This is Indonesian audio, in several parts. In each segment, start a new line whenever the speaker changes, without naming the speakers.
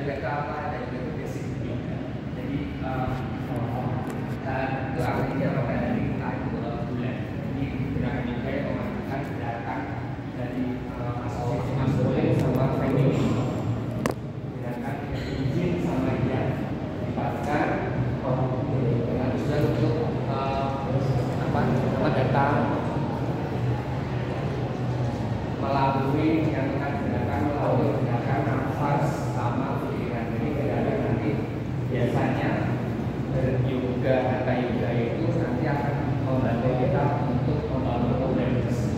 juga ke apa, ada juga ke basic yoga. Jadi dan itu artinya diamalkan dari bulan. Jadi gerakan yoga yang memadukan gerakan dari maskulin sama feminin. Gerakan yang izin sama yang dipadukan harus juga untuk datang melalui melalui gerakan nafas sama pikiran. Jadi gerakan nanti biasanya yoga hatha yoga itu nanti akan membantu kita untuk membangun awareness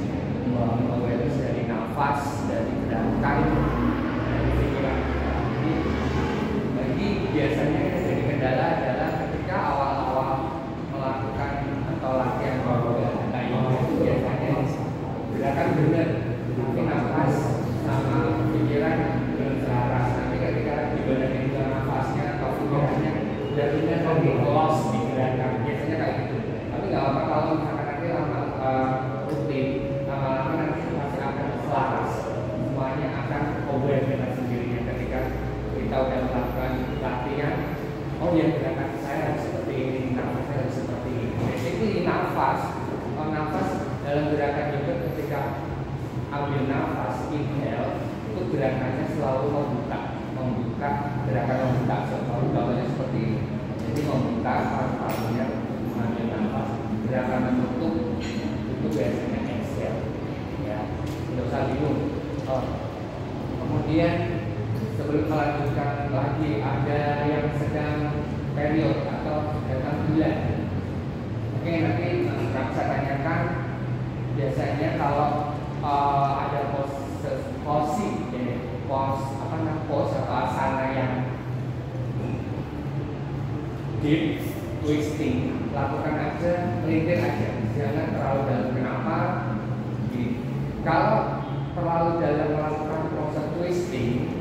dari nafas, dari gerakan, dari pikiran. Jadi biasanya yang jadi kendala adalah ketika awal-awal melakukan atau latihan yoga hatha yoga itu biasanya gerakan benar, tapi nafas sama pikiran belum selaras. Nanti ketika dibandingin dengan nafasnya atau pikirannya udah benar lagi lost di gerakan, biasanya kayak gitu. Tapi nggak apa kalau misalkan nanti lama rutin, lama-lama nanti pasti akan selaras. Semuanya akan aware dengan sendirinya ketika kita udah melakukan latihan. Oh ya, gerakan saya harus seperti ini, nafasnya harus seperti ini. Jadi nafas dalam gerakan juga ketika ambil nafas, inhale, itu gerakannya selalu membuka gerakan membuka. Selalu gambarnya seperti ini. Jadi membuka paru-parunya, mengambil nafas. Gerakan menutup itu biasanya exhale. Ya, tidak usah bingung. Kemudian sebelum melanjutkan lagi, ada yang sedang period atau datang bulan. Oke, nanti saya tanyakan. Biasanya kalau ada pose atau asana yang deep twisting, lakukan aja, melintir aja, jangan terlalu dalam. Kenapa? Kalau terlalu dalam melakukan proses twisting,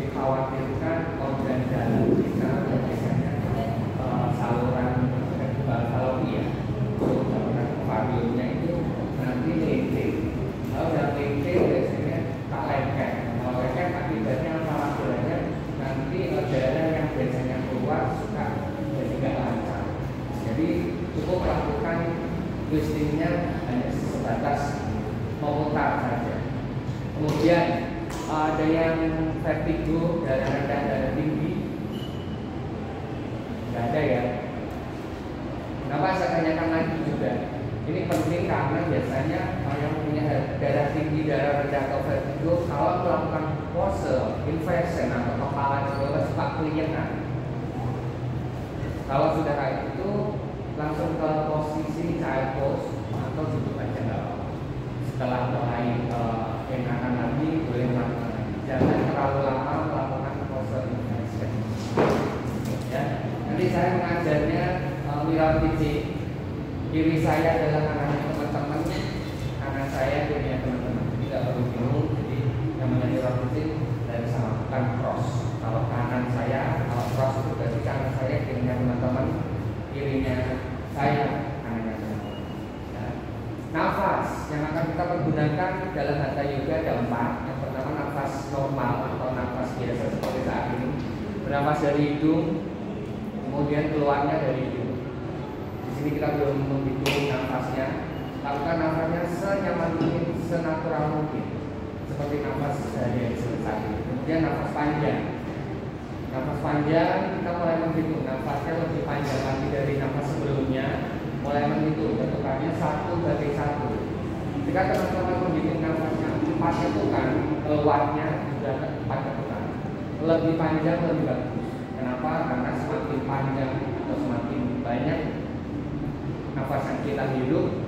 dikhawatirkan organ dalam kita, biasanya saluran falopia, saluran ovariumnya itu nanti melintir. Kalau udah melintir biasanya tak lengket. Kalau lengket akibatnya apa? Akibatnya nanti darah yang biasanya keluar suka jadi nggak lancar. Jadi cukup lakukan twistingnya hanya sebatas memutar saja. Kemudian ada yang vertigo, darah rendah, darah tinggi, nggak ada ya. Kenapa saya tanyakan lagi juga? Ini penting karena biasanya yang punya darah tinggi, darah rendah atau vertigo, kalau melakukan pose inversion atau kepala ke bawah suka kelihatan. Kalau sudah kayak itu, langsung ke posisi child pose atau duduk aja nggak apa-apa. Setelah mulai enakan lagi, boleh melakukan lagi. Jangan terlalu lama melakukan pose inversion. Ya, nanti saya mengajarnya mirror teaching. Kiri saya adalah kanannya teman-teman, kanan saya punya teman-teman. Jadi tidak perlu bingung. Jadi yang menjadi rotating dari sama, bukan cross. Kalau kanan saya, kalau cross itu berarti kanan saya, kirinya teman-teman, kirinya saya, kanannya teman-teman. Ya. Nafas yang akan kita pergunakan dalam hatha yoga ada 4. Yang pertama nafas normal atau nafas biasa seperti saat ini. Bernafas dari hidung, kemudian keluarnya dari hidung. Ini kita belum menghitung nafasnya. Lakukan nafasnya senyaman mungkin, senatural mungkin, seperti nafas dari saat ini. Kemudian nafas panjang. Nafas panjang kita mulai menghitung nafasnya lebih panjang lagi dari nafas sebelumnya. Mulai menghitung ketukannya 1/1. Jika teman-teman menghitung nafasnya 4 ketukan, keluarnya juga 4 ketukan. Lebih panjang lebih bagus. Kenapa? Karena semakin panjang atau semakin banyak nafas yang kita hidup,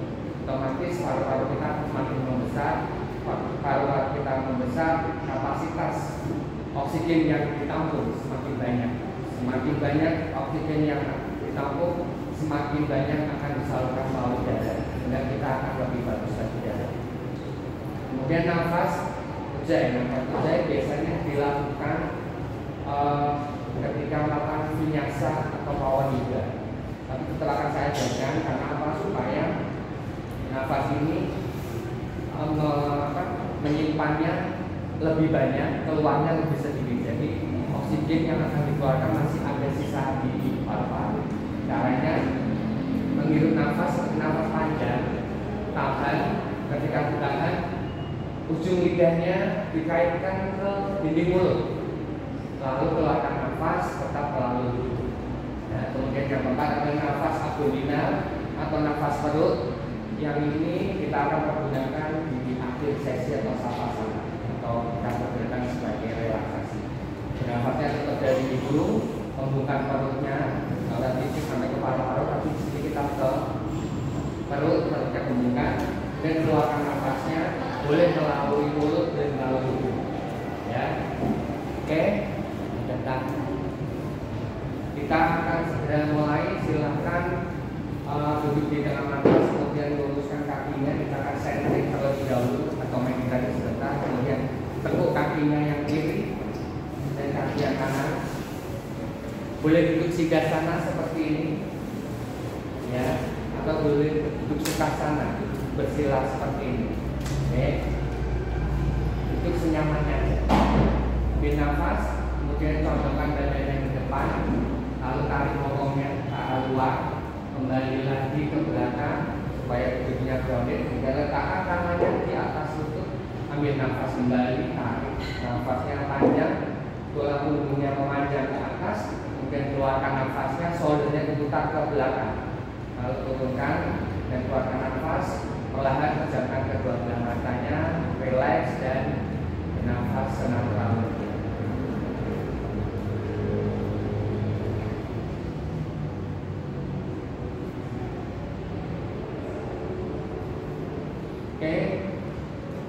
otomatis paru-paru kita semakin membesar. Paru-paru kita membesar, kapasitas oksigen yang ditampung semakin banyak. Semakin banyak oksigen yang ditampung, semakin banyak akan disalurkan melalui darah, sehingga kita akan lebih bagus lagi darah. Kemudian nafas ujjayi biasanya dilakukan ketika melakukan vinyasa atau power yoga. Tapi setelah akan saya ajarkan karena apa? Supaya nafas ini menyimpannya lebih banyak, keluarnya lebih sedikit. Jadi oksigen yang akan dikeluarkan masih ada sisa di paru-paru. Caranya menghirup nafas panjang, tahan. Ketika ditahan, ujung lidahnya dikaitkan ke dinding mulut, lalu keluarkan nafas tetap melalui hidung. Nah, kemudian yang keempat adalah nafas abdominal atau nafas perut. Yang ini kita akan pergunakan di akhir sesi atau savasana, atau kita pergunakan sebagai relaksasi. Nafasnya tetap dari hidung, membuka perutnya, nanti sampai ke paru-paru, tapi sedikit kita ke perutnya membuka, dan keluarkan nafasnya boleh melalui mulut dan melalui hidung. Ya, oke, tetap. Kita akan segera mulai. Silahkan duduk di tengah nafas, kemudian luruskan kakinya, kita akan centering terlebih dahulu atau meditasi sebentar, kemudian tekuk kakinya yang kiri dan kaki yang kanan. Boleh duduk sigasana seperti ini, ya, atau boleh duduk sukhasana, bersila seperti ini. Oke, duduk senyamannya aja. Ambil nafas, kemudian condongkan dadanya ke depan, lalu tarik bokongnya ke arah luar, kembali lagi ke belakang supaya duduknya grounded. Hingga letakkan tangannya di atas lutut. Ambil nafas kembali, tarik nafasnya panjang, tulang punggungnya memanjang ke atas. Kemudian keluarkan nafasnya, shouldernya diputar ke belakang, lalu turunkan dan keluarkan nafas. Perlahan pejamkan kedua belah matanya, relax dan bernafas senatural mungkin. Oke,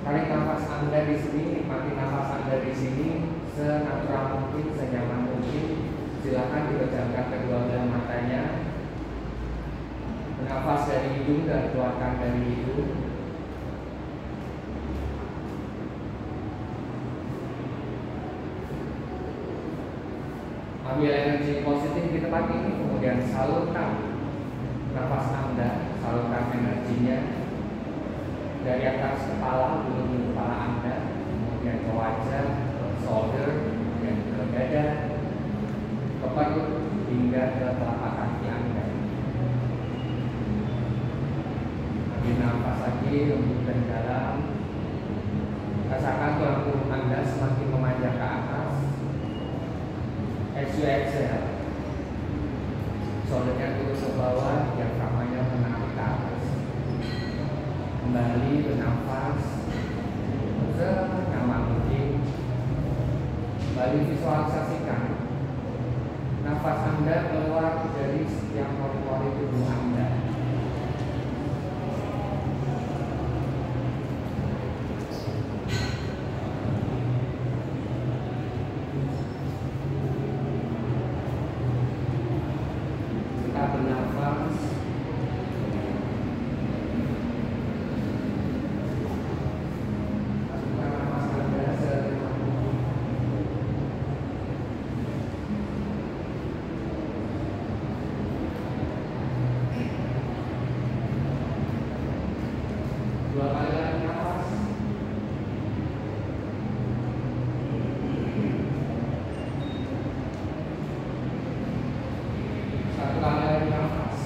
tarik nafas Anda di sini, nikmati nafas Anda di sini senatural mungkin, senyaman mungkin. Silakan dipejamkan kedua belah matanya. Bernafas dari hidung dan keluarkan dari hidung. Ambil energi positif di tempat ini, kemudian salurkan nafas Anda, salurkan energinya dari atas kepala, menuju kepala Anda, kemudian ke wajah, ke shoulder, kemudian ke dada, ke perut, hingga ke telapak kaki Anda. Ambil nafas lagi, lembut dan dalam. Rasakan tulang punggung Anda semakin memanjang ke atas. As you exhale, shouldernya turun ke bawah, diafragmanya menarik ke atas. Kembali bernafas senyaman mungkin. Kembali visualisasikan nafas Anda keluar dari setiap pori-pori tubuh Anda. Kita bernafas. Dua kali lagi nafas. Satu kali lagi nafas.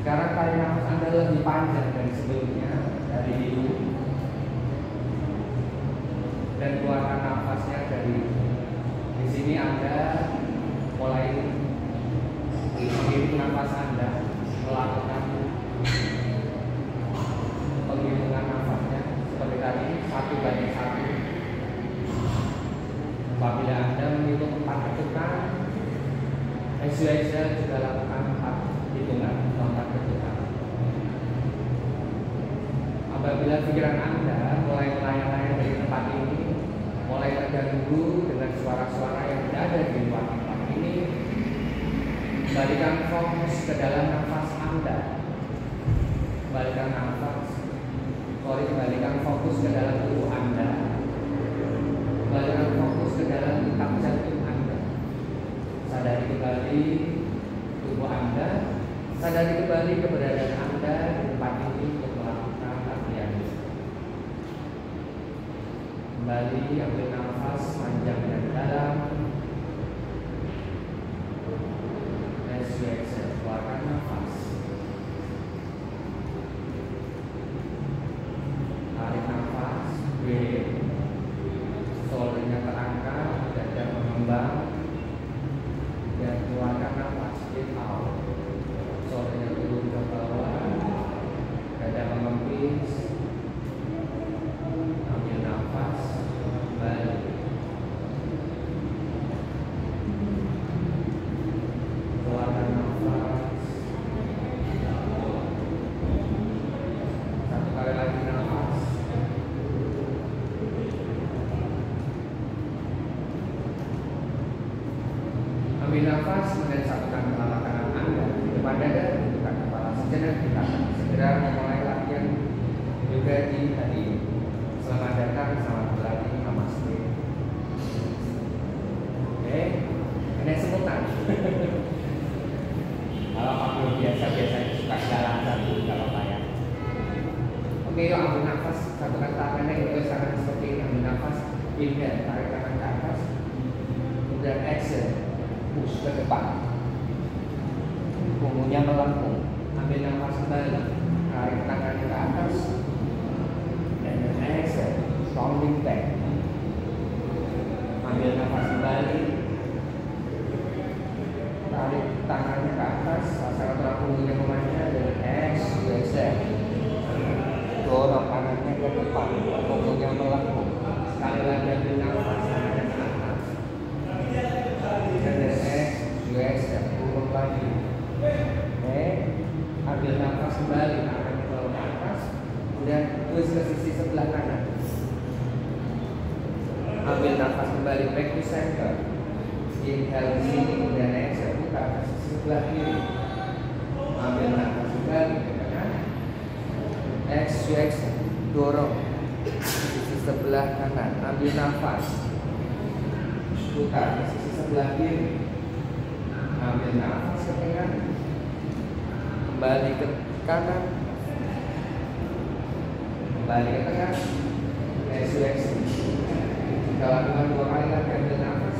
Sekarang tarik nafas Anda lebih panjang dari sebelumnya, dari hidung, dan keluarkan nafasnya dari hidung. Di sini Anda mulai menghitung nafas Anda, melakukan penghitungan nafasnya seperti tadi 1/1. Apabila Anda menghitung 4 ketukan, exhale juga lakukan 4 hitungan atau 4 ketukan. Apabila pikiran Anda mulai melayang-layang dari tempat ini, mulai terganggu dengan suara-suara yang berada di luar tempat ini, kembalikan fokus ke dalam nafas Anda. Kembalikan fokus ke dalam tubuh Anda. Kembalikan fokus ke dalam detak jantung Anda. Sadari kembali tubuh Anda. Sadari kembali keberadaan Anda di tempat ini untuk melakukan latihan. kembali, ambil nafas panjang dan dalam. As you exhale, keluarkan nafas. Tarik nafas, breathe. Shouldernya terangkat, dada mengembang. Dan keluarkan nafas, breathe out. Shouldernya turun ke bawah, dada mengempis. Ambil nafas, kembali. Keluarkan nafas. Satu kali lagi nafas. Ambil nafas, kemudian satukan kepala kanan Anda di depan dada, bukan kepala sejenak. Kita akan segera memulai latihan yoga di hari ini. Selamat datang, selamat berlatih, namaste. Oke, ini sebutan. Kalau aku biasa-biasa suka jalan satu, nggak apa-apa ya. Oke, yuk ambil nafas, satukan tangannya ke tangan seperti ini. Ambil nafas, inhale, tarik tangan ke atas. Kemudian exhale, push ke depan. Punggungnya melengkung. Ambil nafas kembali, tarik tangannya ke atas. Dan exhale, rounding back. Ambil nafas kembali, tarik tangannya ke atas, rasakan tulang punggungnya memanjang. Dan exhale, dorong tangannya ke depan, punggungnya melengkung. Sekali lagi ambil nafas, tangannya ke atas. Dan exhale, turun lagi. Oke, ambil nafas kembali, tangannya ke atas. Kemudian twist ke sisi sebelah kanan. Ambil nafas kembali, back to center. Inhale di sini, kemudian exhale, buka ke sisi sebelah kiri. Ambil nafas kembali ke kanan. Exhale, dorong sisi sebelah kanan. Ambil nafas, buka ke sisi sebelah kiri. Ambil nafas ke tengah. Kembali ke kanan. Kembali ke tengah. Exhale. Kita lakukan 2 kali lagi. Ambil nafas,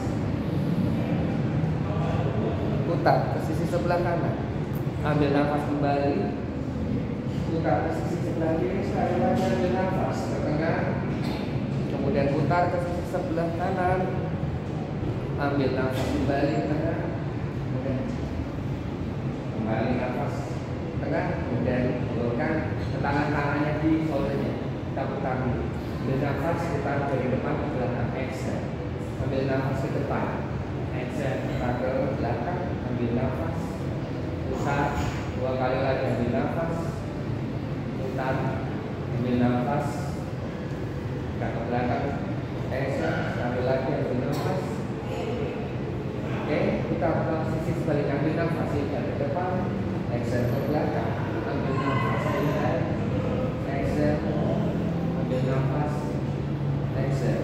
putar ke sisi sebelah kanan. Ambil nafas kembali, putar ke sisi sebelah kiri. Sekali lagi ambil nafas ke tengah. Kemudian putar ke sisi sebelah kanan. Ambil nafas kembali ke tengah. Kemudian kembali nafas tengah. Kemudian turunkan tangan-tangannya di shouldernya. Kita putar dulu. Ambil nafas, putar dari depan ke belakang. Exhale. Ambil nafas ke depan. Exhale, putar ke belakang. Ambil nafas, putar 2 kali lagi. Ambil nafas, putar. Ambil nafas, putar ke belakang. Exhale, ambil lagi. Ambil nafas. Oke, putar ke sisi sebaliknya. Ambil nafas, inhale ke depan. Exhale ke belakang. Ambil nafas, inhale. Exhale. Ambil nafas, exhale.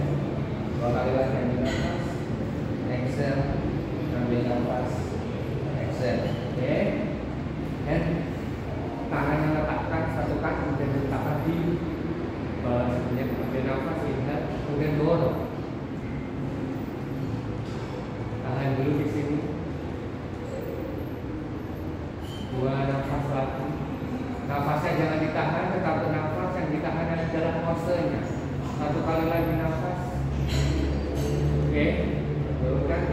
2 kali lagi. Ambil nafas, exhale. Ambil nafas, exhale. Oke. Dan tangannya letakkan, satukan, kemudian letakkan di bawah sebelumnya. Ambil nafas, inhale, kemudian dorong. Tahan dulu di sini. 2 nafas lagi. Nafasnya jangan ditahan, tetap bernafas. Yang ditahan adalah posenya. 1 kali lagi nafas. Oke, turunkan.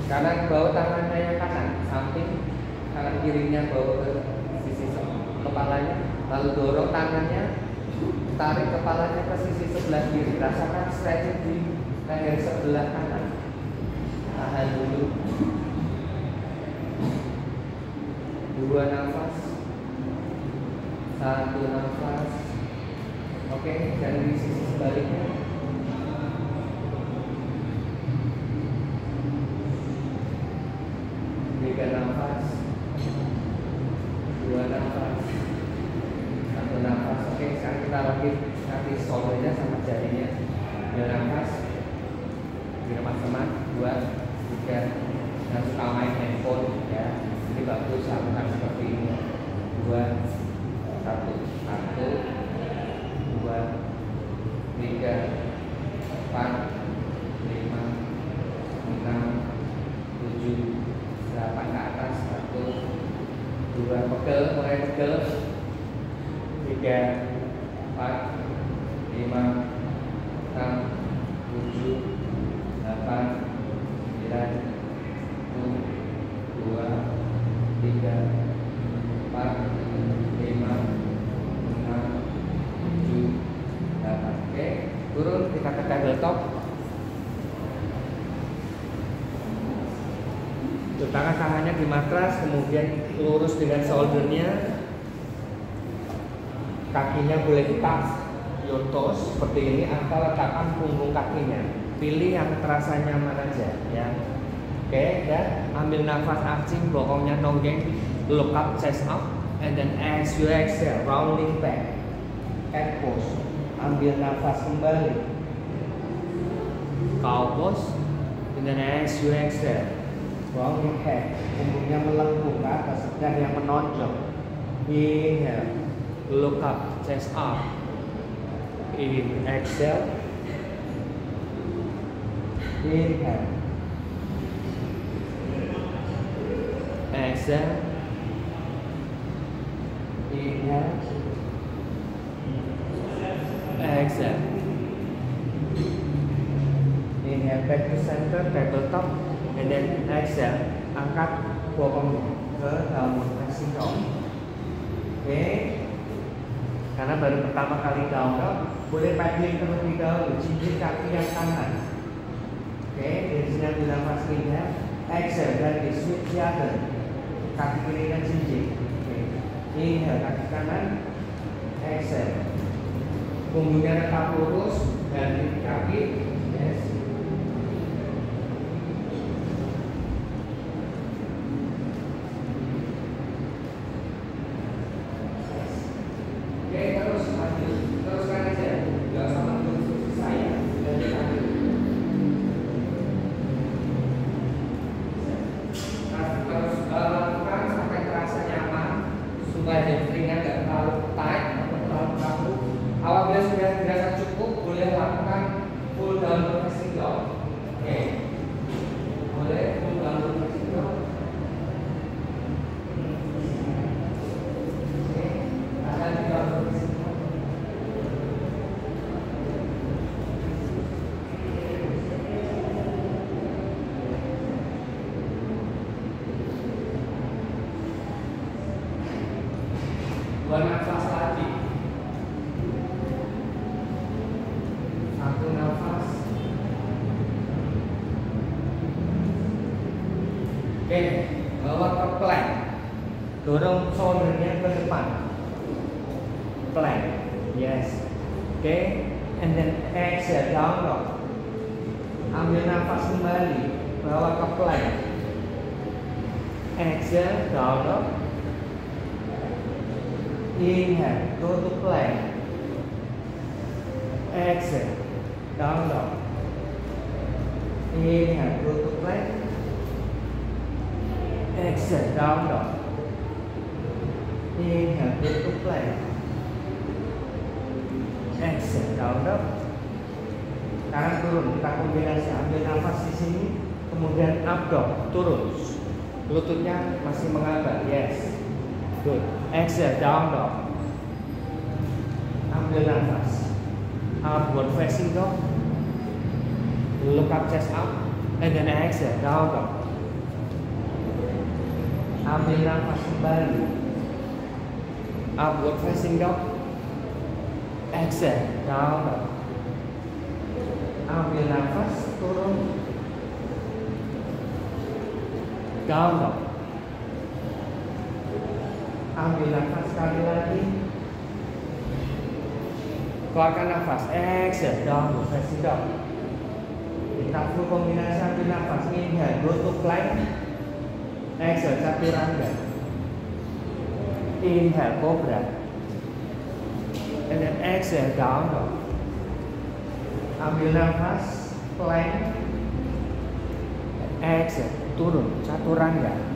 Kanan bawa tangannya yang kanan, samping. Tangan kirinya bawa ke sisi kepalanya. Lalu dorong tangannya, tarik kepalanya ke sisi sebelah kiri. Rasakan stretching di leher sebelah kanan. Tahan dulu. 2 nafas. 1 nafas. Oke, dan di sisi sebaliknya. 3 nafas. 2 nafas. 1 nafas. Oke, sekarang kita lagi nanti shouldernya sama jarinya. 2 nafas. Di teman-teman. 2, 3. Yang suka main handphone ya, ini bagus lakukan seperti ini. 2, 1, 1, 2, 3, 4, 2, pegel, mulai pegel. 3, 4, 5, 6, 7, 8, 9, 10, 2, 3, 4, 5, 6, 7, 8. Oke, turun kita ke tabletop. Letakkan tangannya di matras, kemudian lurus dengan shouldernya. Kakinya boleh touch your toes seperti ini atau letakkan punggung kakinya. Pilih yang terasa nyaman aja ya. Oke, dan ambil nafas arching, bokongnya nonggeng, look up, chest up, and then as you exhale, rounding back, head pose. Ambil nafas kembali, cow pose, and then as you exhale, rounding head, punggungnya melengkung ke atas dan yang menonjol. Inhale, look up, chest up. In exhale, inhale, exhale, inhale, exhale. Inhale back to center, tabletop, and then exhale, angkat bokongnya ke downward facing dog. Oke, karena baru pertama kali down dog, boleh paddling terlebih dahulu, jinjit kaki yang kanan. Oke, dari sini ambil nafas inhale, exhale, dan di switch the other, kaki kirinya jinjit. Oke, inhale kaki kanan, exhale, punggungnya tetap lurus dan kaki. Yes. Oke, terus lanjut, teruskan aja, nggak usah menunggu saya. Terus lakukan sampai terasa nyaman supaya hamstringnya nggak terlalu tight atau terlalu kaku. Apabila sudah dirasa cukup, boleh lakukan full downward facing dog. Oke, boleh full downward facing dog. Oke, ada di downward facing dog. Dua nafas lagi. Satu nafas. Oke, bawa ke plank. Dorong shouldernya ke depan. Plank. Yes. Oke, and then exhale down dog. Ambil nafas kembali. Bawa ke plank. Exhale down dog. Inhale, go to plank. Exhale, down dog. Inhale, go to plank. Exhale, down dog. Inhale, go to plank. Exhale, down dog. Sekarang turun, kita kombinasi, ambil nafas di sini, kemudian up dog, turun. Lututnya masih mengaba, yes. Good. Exhale, down dog. Ambil nafas. Upward facing dog. Look up, chest up, and then exhale, down dog. Ambil nafas kembali. Upward facing dog. Exhale, down dog. Ambil nafas, turun. Down dog. Ambil nafas sekali lagi. Keluarkan nafas. Exhale, downward facing dog. Kita full kombinasi, ambil nafas. Inhale, go to plank. Exhale, chaturanga. Inhale, cobra. And then exhale, down dog. Ambil nafas, plank. Exhale, turun, chaturanga.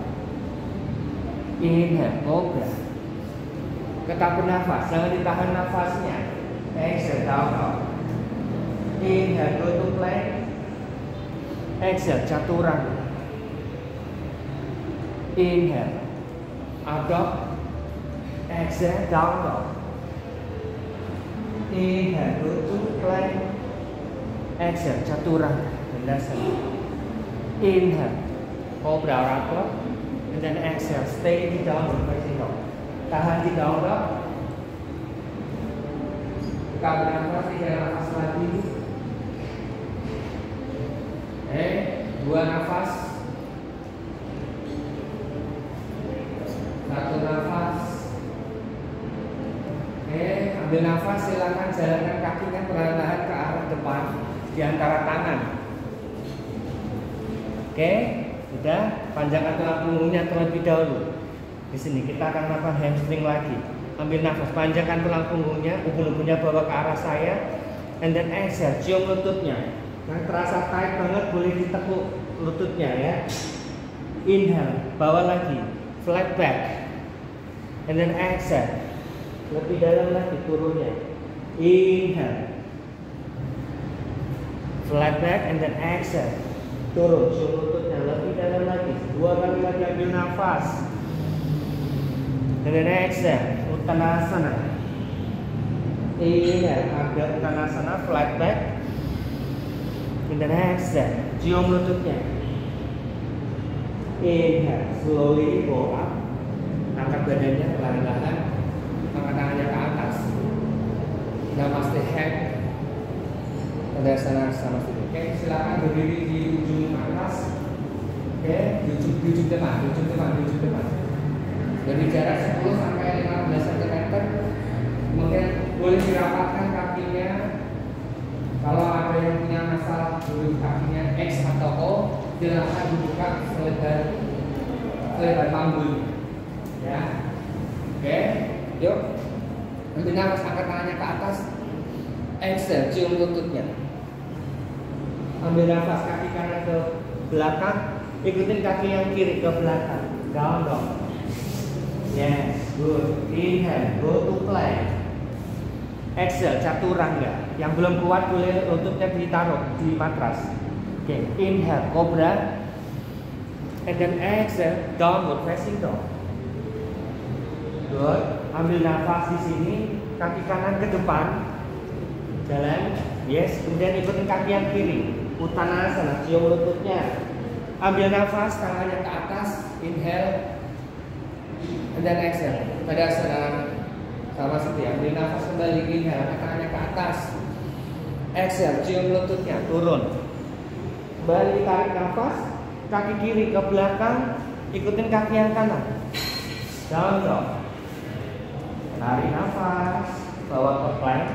Inhale, cobra. Tetap bernafas, jangan ditahan nafasnya. Exhale, down dog. Inhale, go to plank. Exhale, chaturanga. Inhale, Abdomen. Exhale, down dog. Inhale, go to plank. Exhale, chaturanga, dandasana. Inhale, cobra rapid. And then exhale, stay di downward facing dog. Tahan di down dog. Buka bernafas, 3 nafas lagi. 2 nafas. 1 nafas. Ambil nafas, silakan jalankan kakinya perlahan-lahan ke arah depan di antara tangan. Oke, sudah. Panjangkan tulang punggungnya terlebih dahulu. Di sini kita akan melakukan hamstring lagi. Ambil nafas, panjangkan tulang punggungnya, ubun-ubunnya bawa ke arah saya, and then exhale, cium lututnya. Yang terasa tight banget boleh ditekuk lututnya ya. Inhale, bawa lagi, flat back, and then exhale. Lebih dalam lagi turunnya. Inhale, flat back, and then exhale. Turun, cium lututnya. Lebih dalam lagi. 2 kali lagi ambil nafas, and then exhale. Uttanasana. Inhale, ambil Uttanasana, flat back, and then exhale. Cium lututnya. Inhale, slowly go up. Angkat badannya perlahan-lahan. Angkat tangannya ke atas. Namaste head. Tadasana Samasthiti. Oke, silakan berdiri di ujung matras. Oke, di ujung depan. Dari jarak 10 sampai 15 cm. Kemudian boleh dirapatkan kakinya. Kalau ada yang punya masalah duduk kakinya X atau O, silakan dibuka selebar panggul. Ya, oke, yuk. Ambil nafas, angkat tangannya ke atas. Exhale, cium lututnya. Ambil nafas, kaki kanan ke belakang. Ikutin kaki yang kiri ke belakang. Down dog. Yes, good. Inhale, go to plank. Exhale, chaturanga. Yang belum kuat boleh lututnya ditaruh di matras. Oke, inhale, cobra. And then exhale, downward facing dog. Good. Ambil nafas di sini, kaki kanan ke depan. Jalan. Yes, kemudian ikutin kaki yang kiri. Uttanasana, cium lututnya. Ambil nafas, tangannya ke atas. Inhale. And then exhale. Tadasana Samasthiti. Ambil nafas kembali. Inhale, angkat tangannya ke atas. Exhale, cium lututnya. Turun. Kembali tarik nafas. Kaki kiri ke belakang. Ikutin kaki yang kanan. Down dog. Tarik nafas. Bawa ke plank.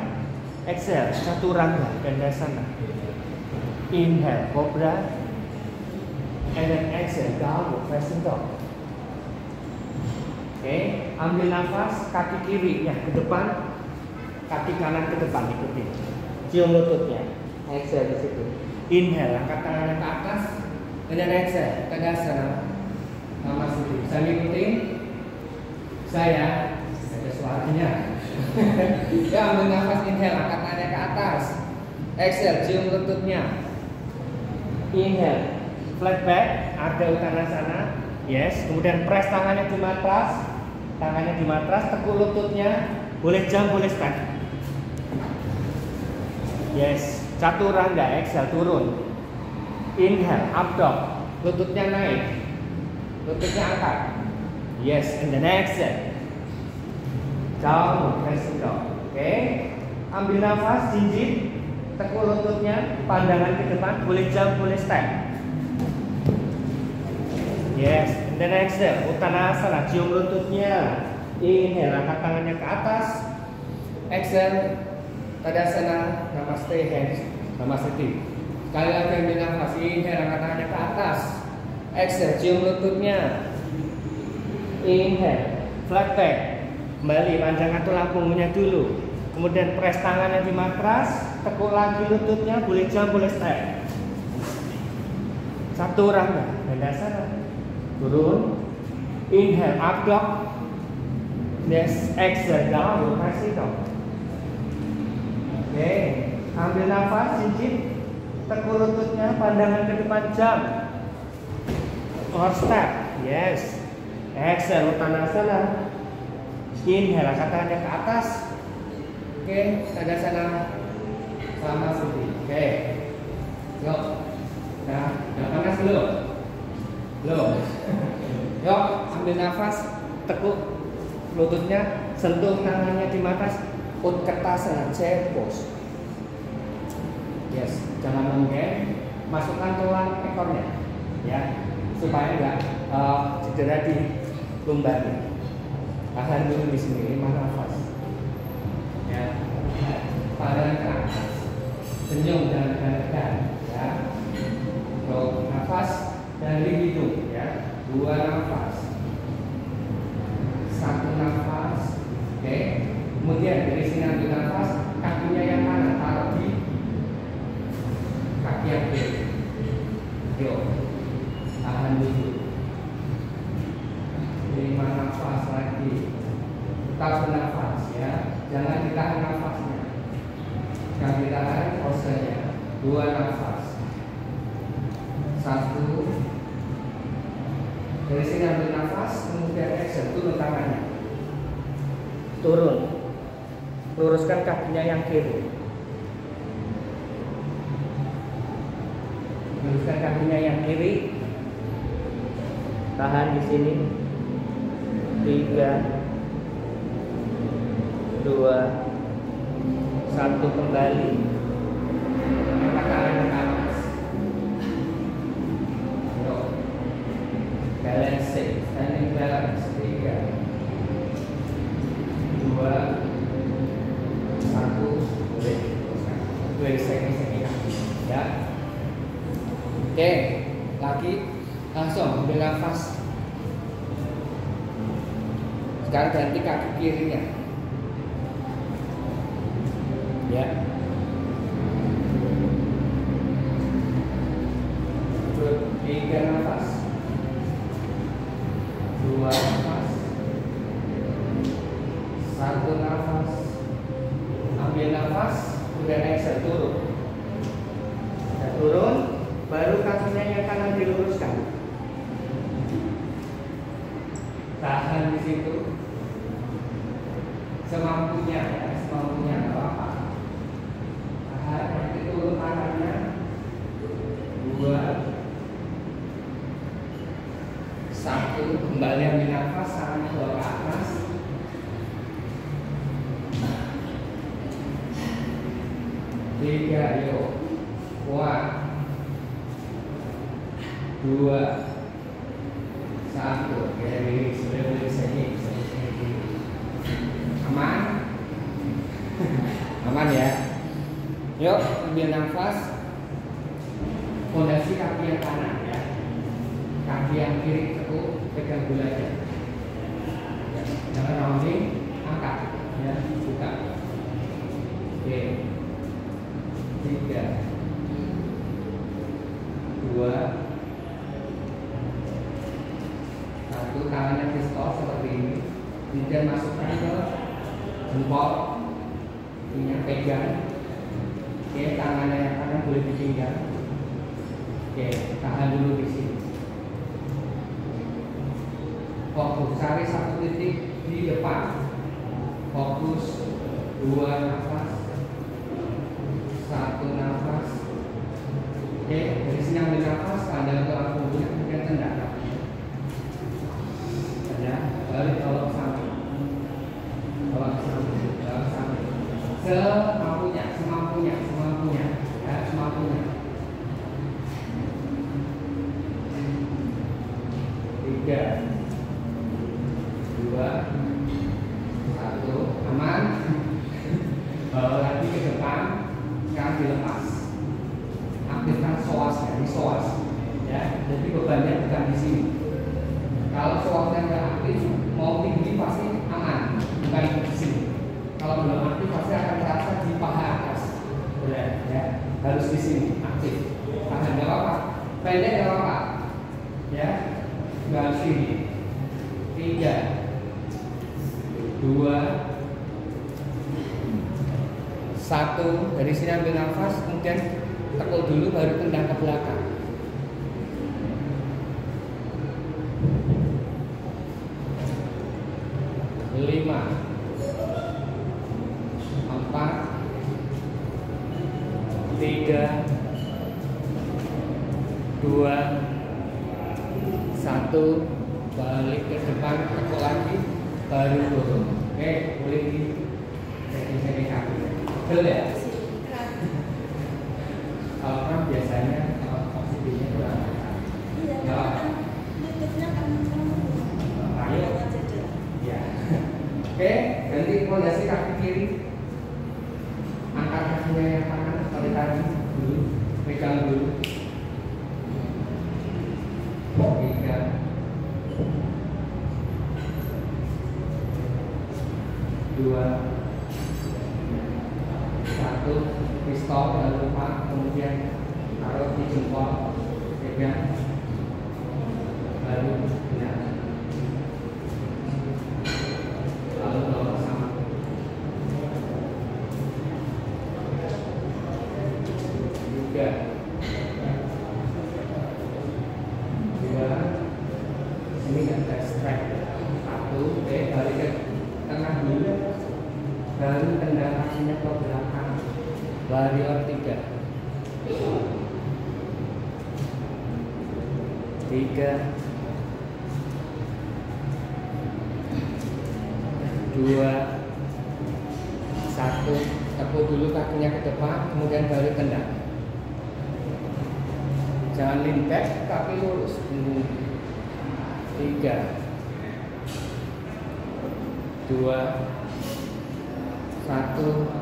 Exhale, chaturanga, dandasana. Inhale, cobra. And then exhale, downward facing dog. Oke, ambil nafas, kaki kiri ya ke depan, kaki kanan ke depan, ikutin. Cium lututnya. Exhale di situ. Inhale, angkat tangannya ke atas. And then exhale, Tadasana Samasthiti. Bisa ngikutin? Saya ada suaranya. Ya, ambil nafas, inhale, angkat tangannya ke atas. Exhale, cium lututnya. Inhale, flat back, ada Uttanasana. Yes, kemudian press tangannya di matras. Tangannya di matras, tekuk lututnya. Boleh jump, boleh stand. Yes, chaturanga, exhale, turun. Inhale, up dog. Lututnya naik. Lututnya angkat. Yes, and then exhale. Downward facing dog. Oke. Ambil nafas, jinjit. Tekuk lututnya, pandangan ke depan, boleh jump, boleh stand. Yes, and then exhale, Uttanasana, cium lututnya. Inhale, angkat tangannya ke atas. Exhale, Tadasana Namaste hands, Samasthiti. Sekali lagi ambil nafas, inhale, angkat tangannya ke atas. Exhale, cium lututnya. Inhale, flat back. Kembali, panjangkan tulang punggungnya dulu. Kemudian press tangannya di matras. Tekuk lagi lututnya, boleh jump, boleh stand. Chaturanga, dandasana. Turun. Inhale, up dog. Yes, exhale, down, facing dog. Oke, ambil nafas, cincin. Tekuk lututnya, pandangan ke depan, jump. Or step. Yes. Exhale, Uttanasana. Inhale, angkat tangannya ke atas. Oke, Tadasana sama seperti. Oke, yuk. Nah, udah panas belum? Belum. Yuk, ambil nafas, tekuk lututnya, sentuh tangannya di atas. Utkatasana, chair pose. Yes, jangan menggeng, masukkan tulang ekornya, ya, supaya enggak cedera di lumbarnya. Tahan dulu di sini, 5 nafas. Ya, badan ke atas, senyum dan tekan, ya. Untuk nafas dari hidung, ya, 2 nafas, 1 nafas, oke. Kemudian dari sini ambil nafas, kakinya yang kanan taruh di kaki yang kiri. Yuk, tahan dulu. 5 nafas lagi. Tetap bernafas, ya. Jangan ditahan nafasnya. Jangan ditahan posenya. 2 nafas. 1. Dari sini ambil nafas, kemudian exhale, turun tangannya. Turun. Luruskan kakinya yang kiri. Luruskan kakinya yang kiri. Tahan di sini. 3, 2, 1, kembali. Angkat tangan ke atas. Balance, standing balance. 3, 2, 1, break. Segi kaki, ya. Oke, lagi langsung ambil nafas. Sekarang ganti kaki kirinya, ya. 3 nafas, 2 nafas, 1 nafas. Ambil nafas, udah exhale, turun. Udah turun, baru kakinya yang kanan diluruskan. Tahan di situ. Semampunya, ya, semampunya, nggak apa-apa. Tahan, nanti turun tangannya. 2, 1, kembali ambil nafas, tangan bawa ke atas. 3, yuk. Kuat. 2, 1. Oke, sudah bisa ini. Aman? Aman, ya. Yuk, ambil nafas. Fondasi kaki yang kanan, ya. Kaki yang kiri tekuk, pegang dulu aja. Jangan rounding, angkat, ya, buka. Oke. 3, 2, 1. Tangannya pistol seperti ini. Kemudian masukkan ke jempol, ini pegang. Oke, tangannya yang kanan boleh dipinggang. Oke, tahan dulu di sini. Fokus, cari 1 titik di depan. Fokus. 2 nafas, 1 nafas. Oke, dari sini ambil nafas, pandang ke arah punggungnya, kemudian tendang. Ya, balik tolak samping. Tolak samping, tolak samping. Semampunya, semampunya, semampunya, ya, semampunya. 3, 2, 1. Aman. Bawa lagi ke depan. Sekarang dilepas. Aktifkan psoasnya, di psoas, ya. Jadi bebannya bukan di sini. Kalau psoasnya nggak aktif, mau tinggi pasti aman, bukan di sini. Kalau belum aktif pasti akan terasa di paha atas. Benar, ya. Harus di sini aktif. Tahan, nggak apa-apa. Pendek nggak apa-apa, ya. Nggak harus ini. 3, 2, 1. Dari sini ambil nafas, kemudian tekuk dulu, baru tendang ke belakang. 5, 4, 3, 2, 1. Balik ke depan, tekuk lagi, baru turun. Oke, boleh di segi kaki. Betul ya? Kalau kan biasanya oksigennya kurang. Ya. Ayo. Ya. Oke, ganti pondasi kaki kiri. Angkat kakinya yang kanan seperti tadi dulu, pegang dulu. 3, 2, 1. Pistol jangan lupa, kemudian taruh di jempol, pegang, baru benar, lalu bawa sama. 3, 2, sini ada strike. 1, oke, balik ke tengah dulu, baru tendang kakinya ke belakang. Warrior 3, 3, 2, 1. Tekuk dulu kakinya ke depan, kemudian baru tendang. Jangan lean back, kaki lurus. 3, 2, 1.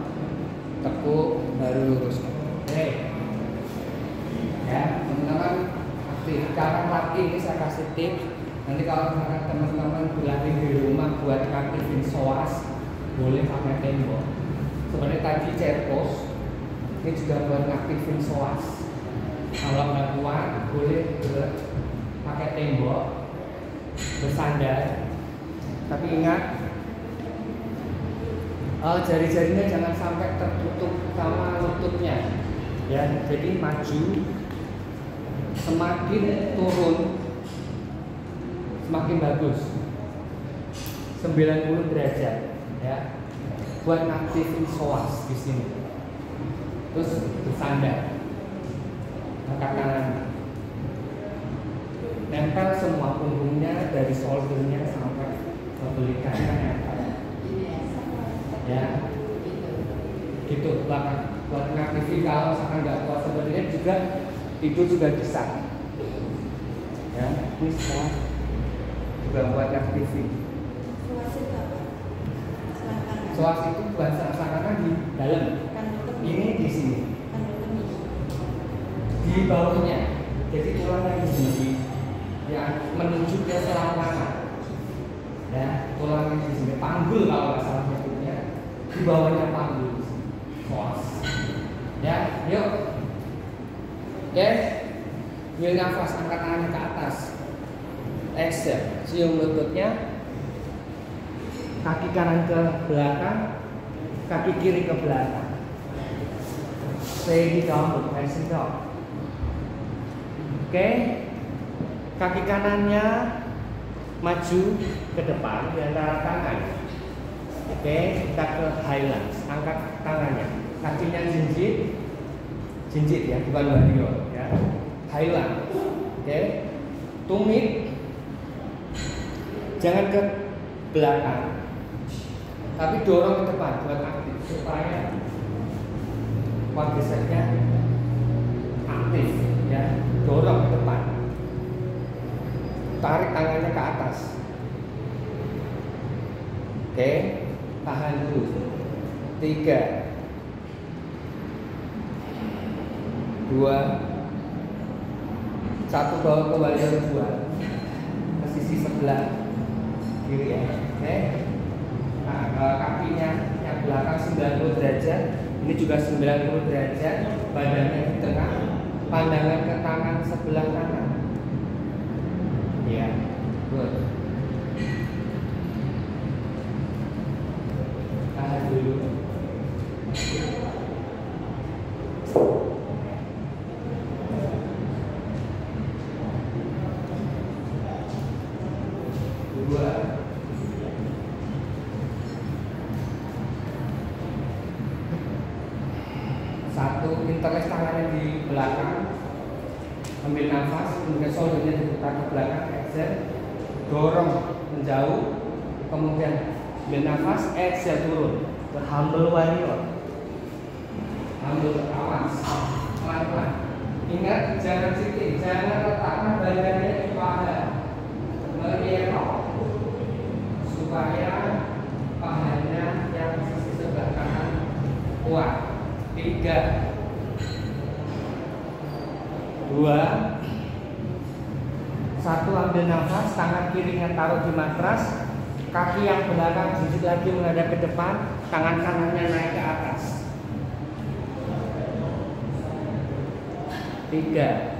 Tekuk, baru lurus. Oke. Ya, teman-teman aktifkan lagi, ini saya kasih tips. Nanti kalau misalkan teman-teman berlatih di rumah buat aktifin psoas, boleh pakai tembok. Seperti tadi chair pose, ini juga buat aktifin psoas. Kalau nggak kuat, boleh pakai tembok, bersandar. Tapi ingat, jari-jarinya jangan sampai tertutup sama lututnya, ya. Jadi maju, semakin turun semakin bagus. 90 derajat, ya. Buat aktifin psoas di sini. Terus bersandar, angkat tangan, nempel semua punggungnya dari shouldernya sampai ke belikannya. Ya, gitu belakang. Buat ngaktifin kalau misalkan nggak kuat sebenarnya juga itu juga bisa. Ya, bisa juga buat ngaktifin. Psoas itu buat seakan-akan di dalam. Ini di sini. Di bawahnya. Jadi tulangnya di sini. Yang menuju ke selangkangan. Ya, tulangnya di sini. Panggul kalau nggak salah nyebutnya. Di bawahnya panggul. Psoas. Ya, yuk. Oke. Ambil nafas, angkat tangannya ke atas. Exhale, cium lututnya. Kaki kanan ke belakang, kaki kiri ke belakang. Stay di down, facing down. Oke. Kaki kanannya maju ke depan di antara tangan. Oke, kita ke highlands. Angkat tangannya. Kakinya jinjit ya, bukan warrior ya. Highland. Oke. Tumit. Jangan ke belakang, tapi dorong ke depan buat aktif supaya quadricepsnya aktif ya. Dorong ke depan. Tarik tangannya ke atas. Oke, tahan dulu. 3, 2, 1, bawa ke warrior 2 ke sisi sebelah kiri ya. Oke. Nah, kakinya yang belakang 90 derajat, ini juga 90 derajat, badannya di tengah, pandangan ke tangan sebelah kanan. Ya, good. Tahan dulu. interlace tangannya di belakang, ambil nafas, kemudian shouldernya diputar ke belakang, exhale, dorong menjauh, kemudian ambil nafas, exhale turun, humble warrior, humble awas, pelan-pelan. Ingat jangan sitting, jangan letakkan badannya di paha, mengelok supaya pahanya yang sisi sebelah kanan kuat. 3, 2, 1, ambil nafas, tangan kirinya taruh di matras, kaki yang belakang sedikit lagi menghadap ke depan, tangan kanannya naik ke atas. 3,